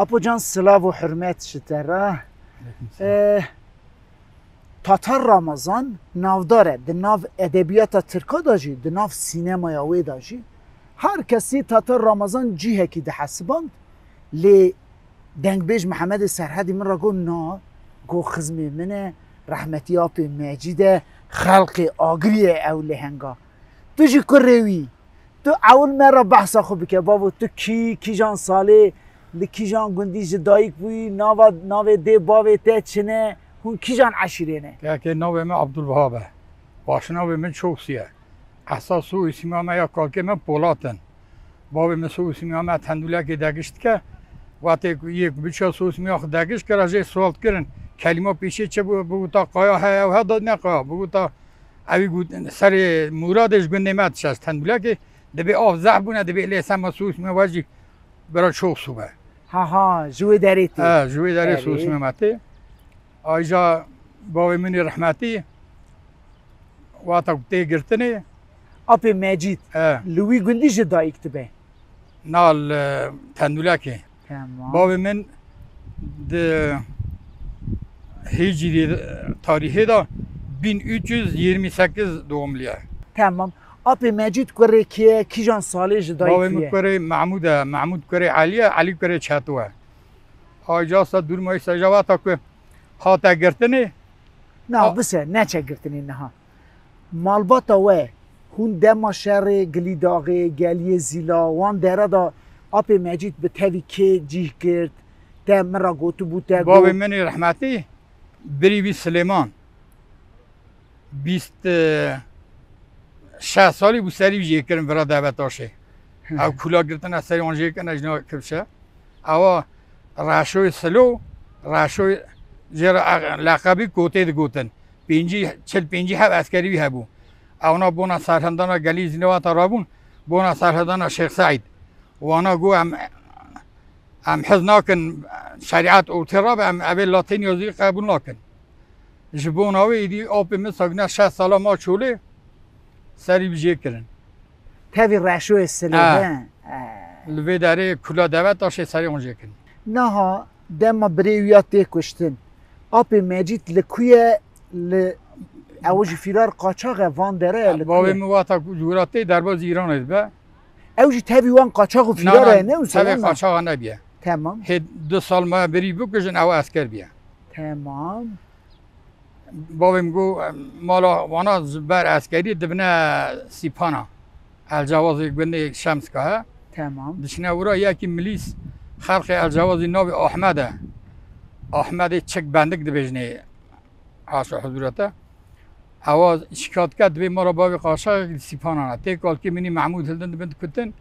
اپو جان سلاو و حرمت شتره تاتر رمضان نافداره ده ناف ادبیات ترکا داجی ده ناف سینمای وی داجی هر کسی تاتر رمضان جیه کی ده حسباند لی دنگ بیج محمد سرحدی من را گو نا گو خزمی منه رحمتی آپ مجید خلق آگری اولی هنگا تو جی کروی تو اول مرا بحثا خوب که بابا تو کی جان ساله لکی جان گندی جدایک بوی ناو دی باوی ته چنه هون کی جان عشیره نه که ناو من عبدالوهابه باش ناو من چوکسیه اساس سو اسمی ما یا کالکه من پولاتن بابا من سو اسمی ما تندوله که دگشت که وقتی یک بچه سو اسمی آخ دگشت که راجع سوال کردن کلمه پیشه چه بگو تا قایا ها و داد نه قایا بگو تا اوی گود سر مرادش گنده ماتش از تندوله که دبی آف زعبونه دبی لیسان مسوس میواجی برای چوک صبح ها جوی دریتی جوی دری سوس میماتی آیجا باوی منی رحمتی وقتا تی گرتنی آپ مجید لوی گندی جدایی کتبه نال تندوله که باوی من ده هجری تاریخی دا 1328 doğumluya. Tamam. Abi Mecid kore ki jan sali jidai kiye? Babam kore Mahmud kore Ali kore Çatuwa. Ajasa durmayı sajavata ku hata girtini. Na bise ne çekirtini neha. Malbata ve hun dema şerri glidağe geliye zila wan dera da Abi Mecid be tevi ke cih kirt. Te mera gotu bu te go. Babam meni rahmeti Biri Süleyman 26 سالی بود سری بیجی کردم برای دعوت آشه او کلا گرفتن از سری آنجا کردن اجنا کبشه او راشوی سلو راشوی جر لقبی کوته گوتن 45 هب عسکری بی هبو اونا بونا سرهندان گلی زنوات رابون بونا سرهندان شیخ سعید وانا گو هم حز ناکن شریعت اوتراب هم اول لاتین یازی قبول ناکن جبون هاوی ایدی آب مساگنه 60 سالا ما چوله سری بیجی کردن تاوی رشوه سلوه لوی داره کلا دوت داشته سری اونجا کردن نه ها دما بریویات دی کشتن آب مجید لکویه اوج فیرار قاچاق وان داره بابی مواتا جوراتی درباز ایران است به اوج تاوی وان قاچاق فیراره نه تاوی قاچاق نبیه تمام 2 سال ما بری بکشن او اسکر بیه تمام بابم گو مالا وانا بر عسکری دبنا سیپانا الجواز گنده شمس که تمام دشنه ورا یکی ملیس خلق الجواز ناو احمد چک بندک دبیجنه عاشق حضورته آواز شکایت کرد به ما را باب قاشق سیپانا نه تکال که منی محمود هلدن بند کتن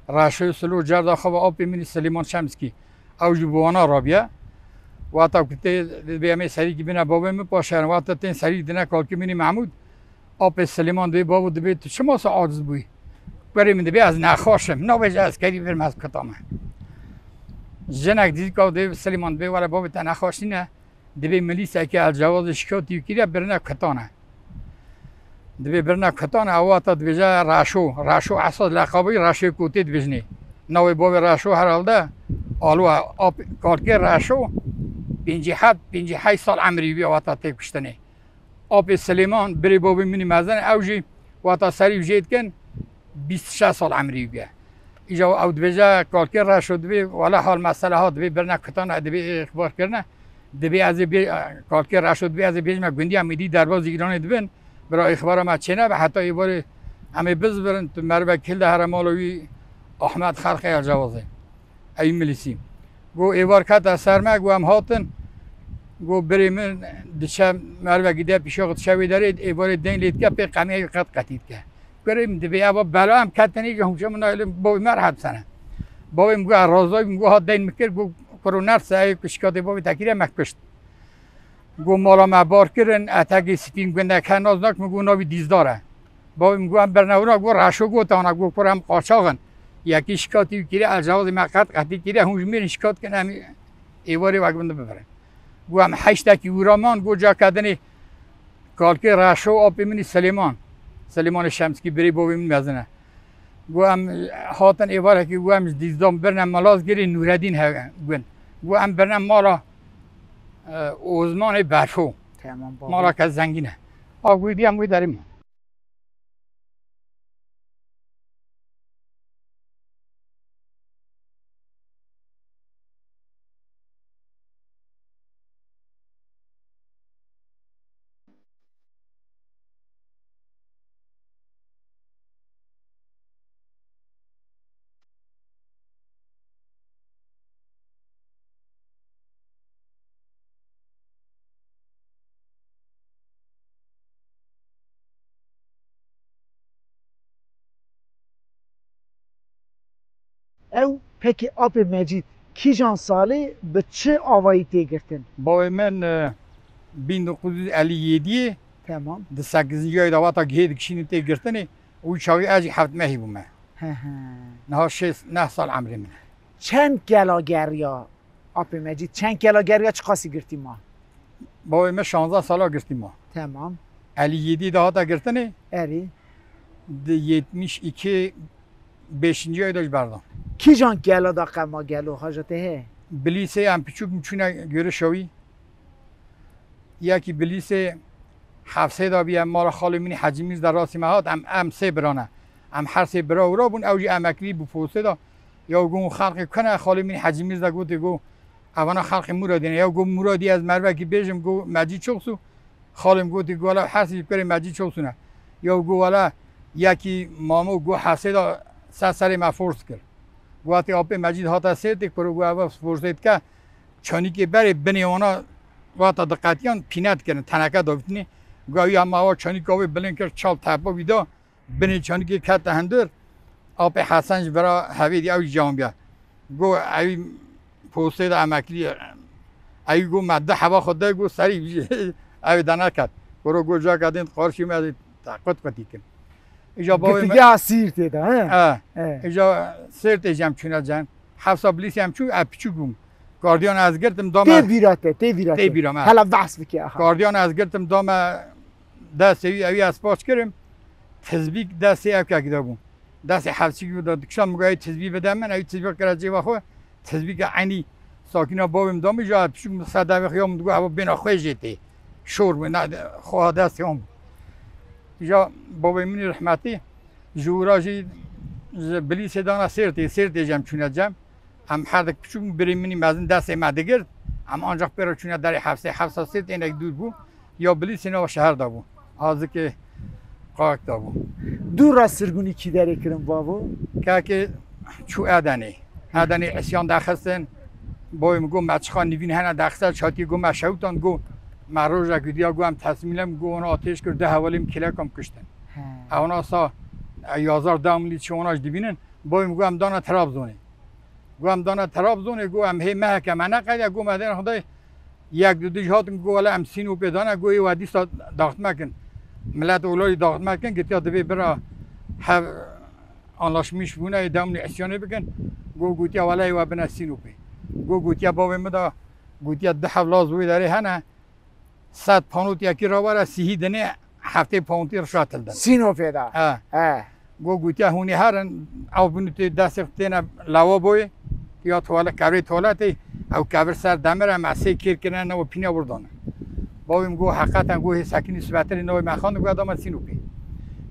راشو سلو جرد خواب آب منی سلیمان شمسکی اوج بوانا رابیه وقتا کتی بیامه سری کی بنا بابا می پاشن وقتا تین سری دنا کال کی منی محمود آب سلیمان دوی بابا دوی تو شما سا عاجز بوی بریم دوی از نخواشم نوبج از کاری برم از کتامه جنگ دیدی که دوی سلیمان دوی ولی بابا تا نخواشی نه دوی ملیسه که الجواز شکاتی کیره برنا کتانه دوی برنا کتانه وقتا دوی جا راشو اساس لقبی راشو کوتی دویجنی نوی بابا راشو هر حالده آلو آب کارکی راشو 58 سال عمری بیا وقتا تیک کشتنه آب سلیمان بری بابی منی مزن اوجی وقتا سری وجید کن 26 سال عمری بیا ایجا او دویجا کارکی را شد بی ولی حال مسئله ها دوی برنا کتان دوی اخبار کرنه دوی از کارکی را شد بی از بیج ما گندی امیدی درباز ایران دوین برای اخبار ما چنه به حتی ایوار همه بز برن تو مربع کل ده هرمالوی احمد خلق الجوازه ای ملیسیم گو ایوار کت از سرمه گو هم هاتن گو بریم دچه مربع گیده پیشاقت شوی دارید ایوار دین لید که پی قمیه قد قطید که بریم دوی ابا بلا هم کتنی که همچه من ایلم بابی مرحب سنه بابی مگو رازای مگو ها دین میکرد گو کرونر سعی کشکات بابی تکیره مکشت گو مالا مبار کردن اتاقی سپین گنده که نازناک مگو ناوی دیزداره بابی مگو هم برنونا گو راشو گو تانا گو کرم قاچاقن یکی شکاتی کیره الجواز مقد قطی کیره همش میرن شکات کنه همی ایواری واقعا ببرن گو هم 8 کی ورامان گو جا کردنی کالکی راشو آب منی سلیمان شمسکی بری بابی من مزنه گو هم هاتن ایواره که گو هم دیزدام برن ملاز گیری نوردین ها گون گو ام برنم مالا اوزمان برفو تمام بابا. مالا که زنگینه آگوی دیم گوی داریم او پکی آب مجید کی جان ساله به چه آوایی تیگرتن؟ با من بین قدود علی یدیه تمام. ده سگزینجی های دواتا گهید کشینی تی گرتنی او چاوی اجی هفت مهی بومه نه 9 سال عمری منه چند گلاگریا آب مجید چند گلاگریا چه خاصی گرتی ما؟ با من 16 سالا گرتیم ما تمام. علی یدی دواتا گرتنی اری ده 72 5 های داشت بردم کی جان گلا دا قما گلو حاجته هه؟ بلیسه هم پیچوک میچونه گره شوی یکی بلیسه 700 دا بیم مال خاله منی حجمیز در راسی مهات ام 3 برانه ام هر 3 برا ورا بون اوجی امکری بو پوسته دا یا گو خلق کنه خاله منی حجمیز دا گوت گو اوانا خلق مرادینه یا گو مرادی از مروه کی بیجم گو مجید چوکسو خالم گوت گو والا هر سی بکره مجید چوکسونه یا گو والا یکی مامو گو 700 دا سر ما فورس کرد گواتی آب مجید هاتا سرت کرو گو اول فرصت که چانی که بره بنی اونا گواتا دقیقاً پینت کردن تنکه داوتنی گویی هم آوا چانی که آوی بلند کرد چال تپا بیدا بنی چانی که کت هندر آب حسنج برا هویدی اوی جام بیا گو اوی پوسته دا امکلی اوی گو مده هوا خود دا گو سری اوی دانه کرد کرو گو جا کردن قارشی میاد تقویت قطی کن ایجا باوی گتگه سیر تیده ها؟ ایجا سرت ایجام چونه جان 7 بلیسی هم چون اپچو گم گاردیان از گرتم دام تی بیراته تی بیراته هلا بحث بکی آخه گاردیان از گرتم دام دست اوی از پاس کرم تزبیق دست او که بون دست حفظی بود دکشان مگای تزبیق بدم من اوی تزبیق کرده و خو تزبیق عینی ساکینا بابم دام ایجا اپچو صد خیام دو هوا بنا خویجتی شور من خو دست هم ایجا بابا منی رحمتی جوراجی بلیس دانا سرت جام چونه جام هم هر دک چون بری منی مازن دست مادگر هم آنجا پر چونه در 7 سرت اینک دور بو یا بلیس اینا شهر دا بو از که قاق دا بو دور را سرگونی کی داره کرم بابو که چو ادنی اسیان داخستن بایم گو مچخان نوین هنه داخل چاتی گو مشوتان گو مروجا گدیا گو هم تصمیلم گو اونا آتش کرده حوالیم کلکم کشتن اونا سا 11 داملی چوناش دبینن بایم گو هم دانا ترابزونه گو هم دانا ترابزونه گو هم هی محکمه نقل گو مدن خدای یک دو جهات گو ولی هم سینو پیدانه گوی وادی سا داخت مکن ملت اولای داخت مکن گتیا دبی برا آنلاشمیش بونه داملی اسیانه بکن گو گوتیا ولی و بنا سینو پی گو گوتیا بایم دا گوتیا 10 حولاز وی داره هنه 100 پانوت یکی را وره 30 دنه هفته پانوتی رو شاتل دن سینو پیدا گو گوتیا هونی هرن او بنوتی دست اختینا لوا بوی یا توالت کبری توالتی او کبر سر دمره مسیح کیر کنن و پینا بردانه باویم گو حقیقتا گو سکینی سبتری نوی مخان گو ادامت سینو پی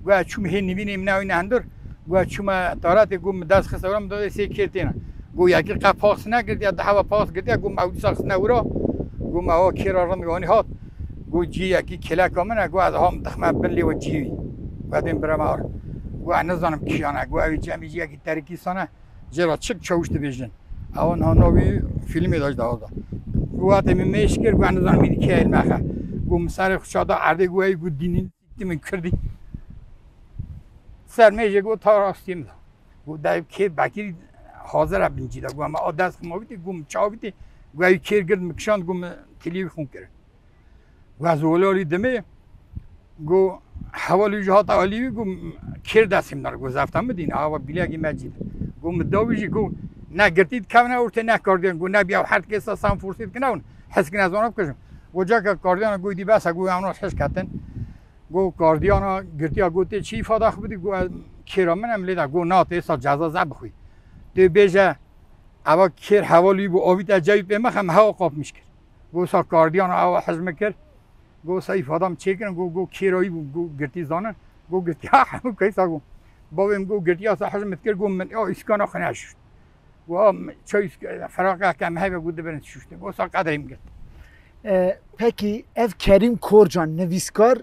گو چوم هی نبینیم نوی نهندر گو چوم دارت گو دست خسورم داده سی کیر تینا گو یکی قب پاس نگرد یا ده پاس گرد گو مودی ساخت نورا گو ما کیر رندگانی هات گو جی یکی کلک آمنه گو از هم دخمه بلی و جیوی بعدین برمار گو نزانم کیانه گو اوی جمعی یکی ترکی سانه جرا چک چوشت بیشتن آن ها نوی فیلمی داشت داده گو آتی میش کرد گو نزانم میدی که علمه خه گو مسر خوشادا عرده گو ای گو دینی من کردی سر میشه گو تا راستیم دا گو دایب که بکری حاضر بینجی دا گو اما آدست ما بیتی گو چاو بیتی گو اوی کیر گرد مکشاند گو تلیوی خون کرد و از اولی دمه گو حوالی جهات عالیوی گو کیر دستیم دار گو زفتم بدین آوا بیلیگی مجید گو مداویجی گو نه گرتید کونه ورته نه کاردیان گو نه بیا هر کس سام فرصت کنه اون حس کنه از اون بکشم گو جا که کاردیان گو دی بس گو اوناش حس کردن گو کاردیان گرتیا گو تی چی فاده خودی گو کیرامن هم لیدا گو نات ایسا جزا زب خوی تو بیجه اما کیر حوالی بو آوید اجایی به مخم هوا قاب میشکر گو سا کاردیان او حزم کرد گو سا ایفادام چه کرن گو کیرایی گو گرتی زانن گو گرتی ها همو کیسا گو بابیم گو گرتی ها سا حزم کرد گو من اسکانا خنه شد گو چای فراغ کم هی بوده برن شوشته گو سا قدریم کرد پکی اف کریم کورجان نویسکار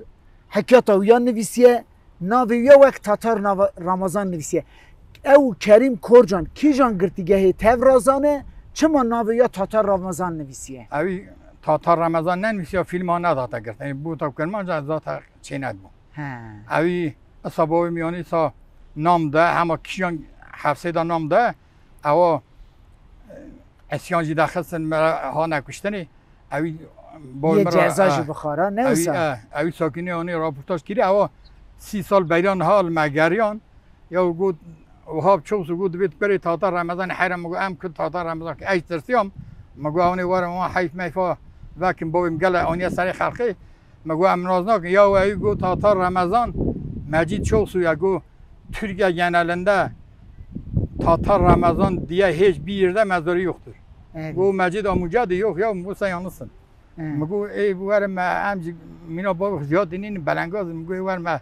حکایت اویا نویسیه ناویا وقت تاتار ناو رمضان نویسیه او کریم کورجان کی جان گرتیگه تورازانه چما ناویا تاتار رمضان نویسیه اوی تاتار رمضان ننویسیه فیلم ها نداتا گرت یعنی بو تا کرمان جا ذات چه ندبو اوی اصابوی میانی سا نام ده همه کیان حفظه دا نام ده او اسیان جی داخلسن مرا ها نکشتنی اوی یه جزاجی بخارا نه اوی ساکنی آنی راپورتاج کردی او 30 سال بیران حال مگریان یا گود وهاب چوسو گود بیت بری تاتار رمضان حیرم مگو ام کد تاتار رمضان که ایش ترسیام مگو اونی وارم ما حیف میفا وکم باویم گله اونی سری خلقی مگو ام نازناک یا اوی گو تاتار رمضان مجید چوسو یا گو ترکیه گنالنده تاتار رمضان دیگه هیچ بیرده مزاری یختر گو مجید آموجد یخ یا موسا یانسن مگو ای بوارم ام مینا باب زیاد دینین بلنگاز مگو وارم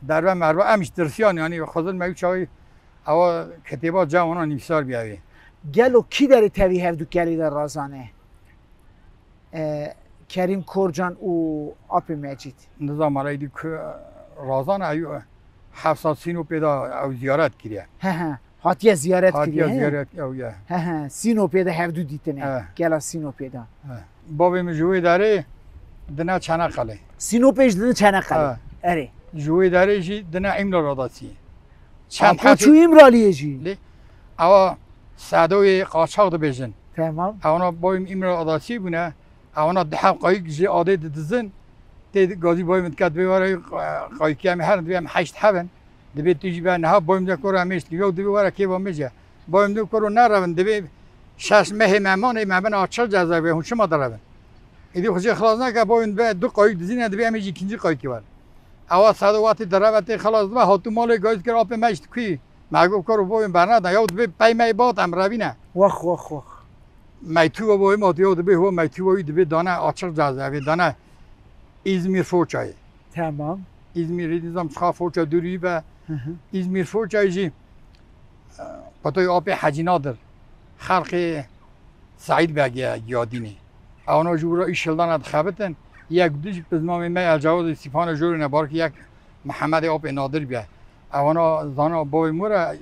در و مروا امش درسیان یعنی خودل میگه چای اوا کتابات جوانان نویسار بیاوی گلو کی داره توی هفدو گلی در رازانه کریم کورجان او آپ مجید نظام رایدی که رازان ایو 700 سینو پیدا او زیارت کریه هاتیه زیارت کریه هاتیه زیارت او یا سینو پیدا هفدو دیتنه گلا سینو پیدا بابی مجوی داره دنا چنقله سینو پیش دنا چنقله اره جوی داره جی دنا امرال راداتی چند چو امرالیه جی اوا سعدوی قاچاق دو بیجن تمام اونا بایم امرال راداتی بونه اونا ده قایق جی عاده دزن تید گازی بایم کد بیواره قایقی هم هر دویم 8 هبن دبی تیجی به نه بایم دکور همیش دیو دبی واره کی با میجه بایم دکور نرون دبی 6 ماه مهمان آچار جذابه هون شما درون ایدی خوشی خلاص نکه بایم دو قایق دزین دبی همیشه کنجی قایقی وار اول صدواتی دروتی خلاص ما هاتو مال گاز کرد آب مشت کی مگو کارو بایم برنده یا دبی پای می باد ام روینه وخ وخ وخ میتو بایم آتیو دبی هو میتو دبی دانه آچار جذابه دانه İzmir Foçayı. Tamam. İzmir nizam çıkar Foça duruyor ve İzmir Foçayı patoy abi hacinadır. Halkı Said Bey'e yadini. Ona jura işeldan adxabeten. یک دوش بزمام می الجواز استفان جور نبار که یک محمد آب نادر بیه. اونا زانا بای مورا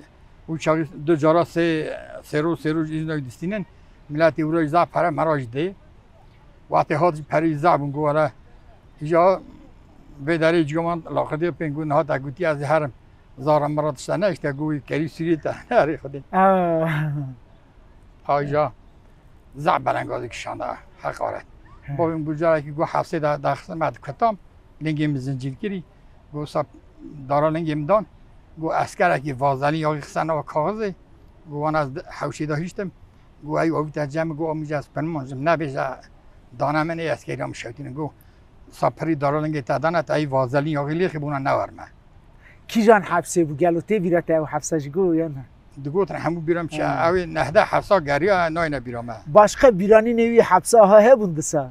او چاقی دو جارا سه روز ایزنای دستینن ملت اورای زعب پره مراج ده. وقتی هات پری زعبون گواره اینجا به داره جگمان لاخدی پنگون ها تگوتی از هرم زارم مراتش نه اشته گوی کری سوری تا هری خودی ها اینجا زعب بلنگازی کشانده حقارت با این بجاره که گو حفظه در خدمت کتام لنگیم زنجیر کری گو سب دارا لنگیم دان گو اسکره که وازلی یا خسنه و کاغذه گو وان از حوشی داشتم گو ای آبی تجمع گو آمیجه از پنمانجم نبیجه دانه من ای اسکری هم شدینه گو سپری دارالنگی تدانه تا ای وازلی یا غیلی خیبونه نورمه کی جان حبسه بو گلوته بیرته او حبسه گو یا نه دگوتن همو بیرم چه اوی نهده حبسا گریا ناینه بیرامه başka birani nevi حبسه ها هبوندسا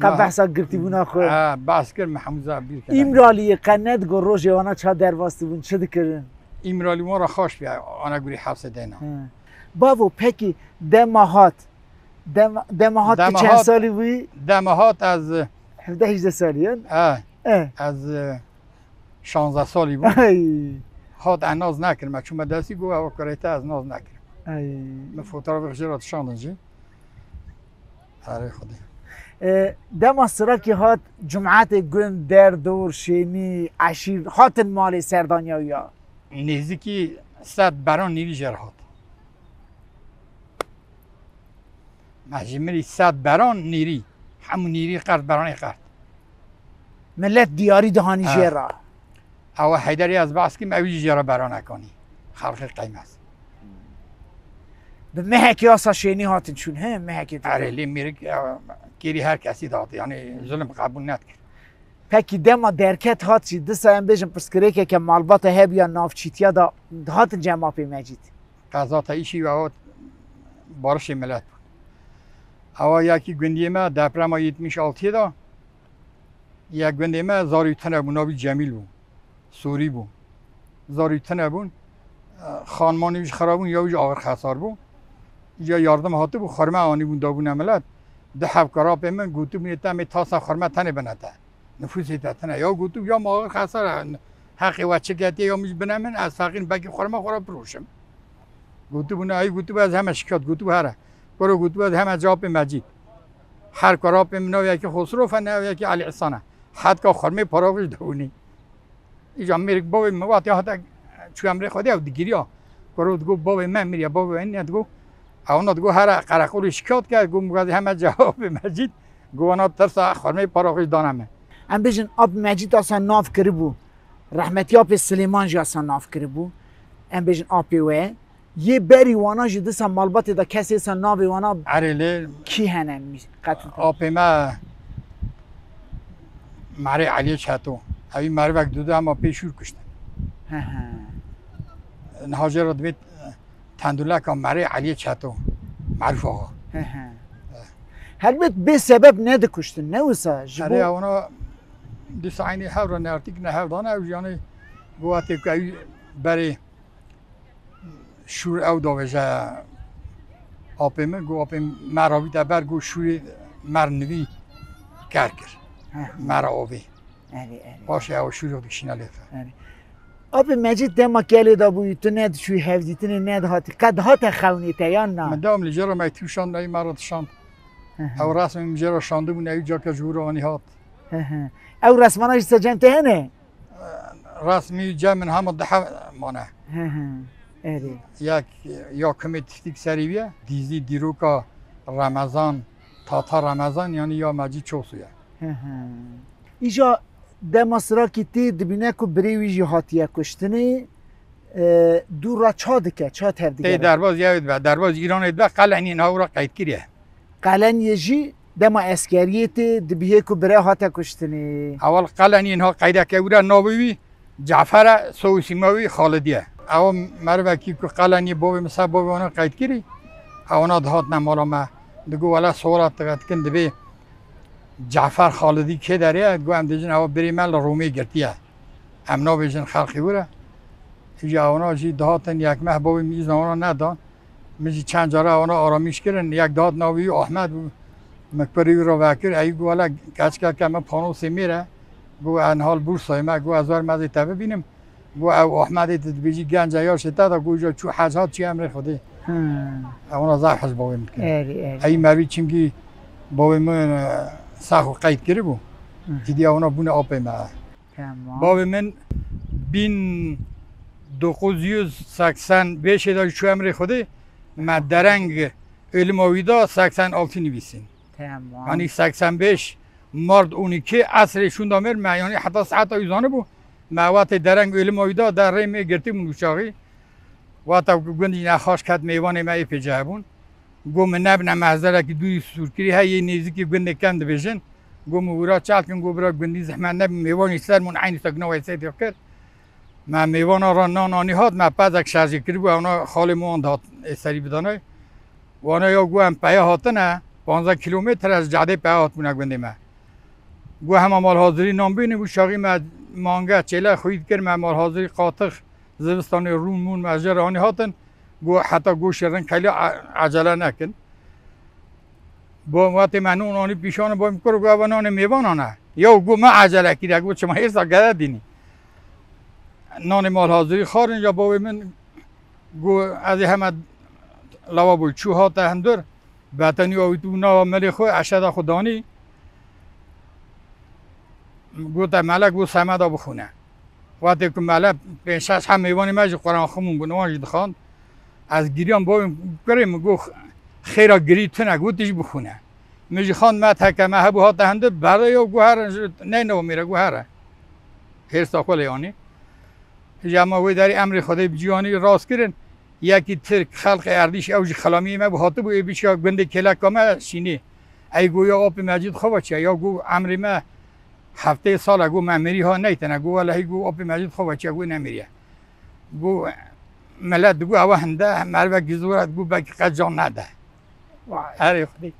قبل بحثا گرتی بونا خو بحث کر محموزه بیر کنه امرالی قند گو روژه وانا چه درواست بون چه دکرن امرالی ما را خوش بیا آنا گوری حبسه دینا بابو پکی دماهات که چند سالی بوی؟ دماهات از 17-18 سالیان؟ از 16 سالی بود هات ناز نکرم چون من دستی گو او کاریته از ناز نکرم من فوتوگراف خجرات شاندنجی آره خودی دم سرا که هات جمعات گون در دور شینی عشیر هات مال سردانیا یا نزدیکی 100 بران نیری جر هات مجموعی 100 بران نیری همون نیری قرد بران قرد ملت دیاری دهانی جرا او حیدری از بحث که مویجی جرا بران نکنی خلق قیمت به مهکی آسا شینی هاتن چون هم مهکی داره اره لی میره گیری هر کسی داده یعنی ظلم قبول ندکر پکی دما درکت هات چی دسا هم بیشن پرسکره که مالبات هب یا نافچیتیا دا هاتن جمع پی مجید قضا تا ایشی و بارش ملت بود. اوا یکی گندی ما دپرما 76 دا یک گندی ما زاری تنه بود ناوی جمیل بود سوری بود زاری تنه بود خانمانیش خرابون یا ویش آخر خسار بود یا یاردم هاته بود خرمه آنی بود دابون ملت ده حفکارا به من گوتو میتا می تاسا خرمه تنه بنده نفوسی تنه یا گوتو یا ما آخر خسار حقی وچه گتی یا میش بنامن از فقین بگی خرمه خورا بروشم گوتو بونه ای گوتو باز همه شکات گوتو هره برو گوتو باز همه جواب مجید هر کارا به منو یکی خسرو فنه یکی علی حسانه حد که خرمه پراغش دونی ایجا میرک بابی موات یا حتی چو امر خودی او دیگریا کرد گو بابی من میری بابی این ندگو اونا دگو هر قرقول شکات کرد گو مگه همه جواب مجید گو انا ترس خرمه پراغش دانمه ام بیشن آب مجید اصلا ناف کربو رحمتی آب سلیمان جا اصلا ناف کربو ام بیشن آبی وی یه بری وانا جدی سم مالباتی دا کسی سن ناوی وانا عرله کی هنم می قتل آبی ما مره علی چاتو اوی مره وقت دوده اما پیشور کشتن نهاجر رو دوید تندوله که مره علی چاتو معروف آقا هر بیت به سبب نده کشتن نه وسا اره اونا دیس عینی هر نارتیک نه هر دانه او یعنی گواتی که اوی بری شور او داوجه آبی من گو آبی مراوی دبر گو شور مرنوی کرد مرا آبی باشه او شور رو دکشینا لیفه آب مجید دما کلی دا بوی تو ند شوی هفدیتن ند هاتی قد هات خونیته یا نه من دام لجرا می توشان نای مرا تشاند او رسم مجرا شانده بود نای جا که جور آنی هات او رسمانش سجن تهنه رسمی جمع هم ده مانه یک یا کمی تفتیک سریویه دیزی دیروکا رمضان تا رمضان یعنی یا مجید چوسویه ایجا دماسرا کی تی دبینه کو بریوی جی هاتیه کشتنی دور را چا دکه چا تر دیگه تی درباز یاد و درباز ایران اید و قلعه این ها را قید کریه قلن یجی دما اسکریه تی دبیه کو بره هاته کشتنی اول قلعه این ها قیده که او را نابوی جعفر سوسیماوی خالدیه او مروکی که قلعه بابی مثلا بابی آنها قید کری اونا دهات نمالا ما دگو والا سوالات تقد کن دبی جعفر خالدی که داره گو هم دیجن او بری مال رومی گرتیه امنا بیجن خلقی بوره ایجا اونا جی دهاتن یک محبوبی میز اونا ندان میجی چند جاره اونا آرامیش کردن یک دهات ناوی احمد مکبری رو وکر ای گو والا کچکا که من پانوسی میره گو انحال بورسای ما گو ازوار مزی تبه بینم گو او احمدی بیجی گنج ایار شده دا گو جا چو حجات چی امر خودی اونا زعف حج باوی میکنه ای مروی چیمگی باوی من ساخو قید کری بو دیدی اونا بونه آبی ما باوی من بین 985 دا چو امر خودی ما درنگ علم آویدا 86 نویسین یعنی 85 مرد اونی که اصرشون دامر ما یعنی حتی ساعت ایزانه بو ما وقت درنگ علم آویدا در ریم گرتی من وشاقی وقت گوندی نخواش کد میوان ما پیجه بون گم نبنه محضره که دوی سورکری های یه نیزی که گنده کند بشن گم ورا چال کن گو برا گندی زحمت نب میوانی سر من عین سگنا و سید کرد ما میوان را نانی هات ما پزک شارژ کردیم اونا خاله مون داد سری بدانه و آنها یا گو هم پایه هاتنه 15 کیلومتر از جاده پایه هات بونه گنده ما گو هم مال حاضری نام بینه بو شاقی ما مانگه چله خوید کرد ما مال حاضری قاطق زمستان روم مون مجر آنی هاتن گو حتی گوش کردن خیلی عجله نکن با وقت منون آنی پیشان با میکرد گو نان میوان آنه یا گو ما عجله کردم گو چما هیچ گره دینی نان مال حاضری خارن یا با من گو از همه لوابو چو هات هم دور بطنی آوی تو نا ملی خو اشد خودانی گو تا ملک گو سمدا بخونه وقتی که ملک پنشش هم میوانی مجی قرآن خمون بنوان خواند از گریان با کریم گو خیرا گری تو نگو تیج بخونه میجی خواند ما تکه ما هبو هات هنده برای او گوهر نه نو میره گوهره هر ساخل یانی جمع وی داری امر خدای بجیانی راست کردن یکی ترک خلق اردیش اوج خلامی ما به هاته بو بیچا گنده کلک ما شینی ای گو یا آب مجید خوبه چه یا گو امر ما هفته سال گو من میری ها نیتنه گو ولی گو آب مجید خوبه چه گو نمیریه گو ملت دگو اوه هنده ملوه گیزوره دگو بگی قجان نده وای. هر خودی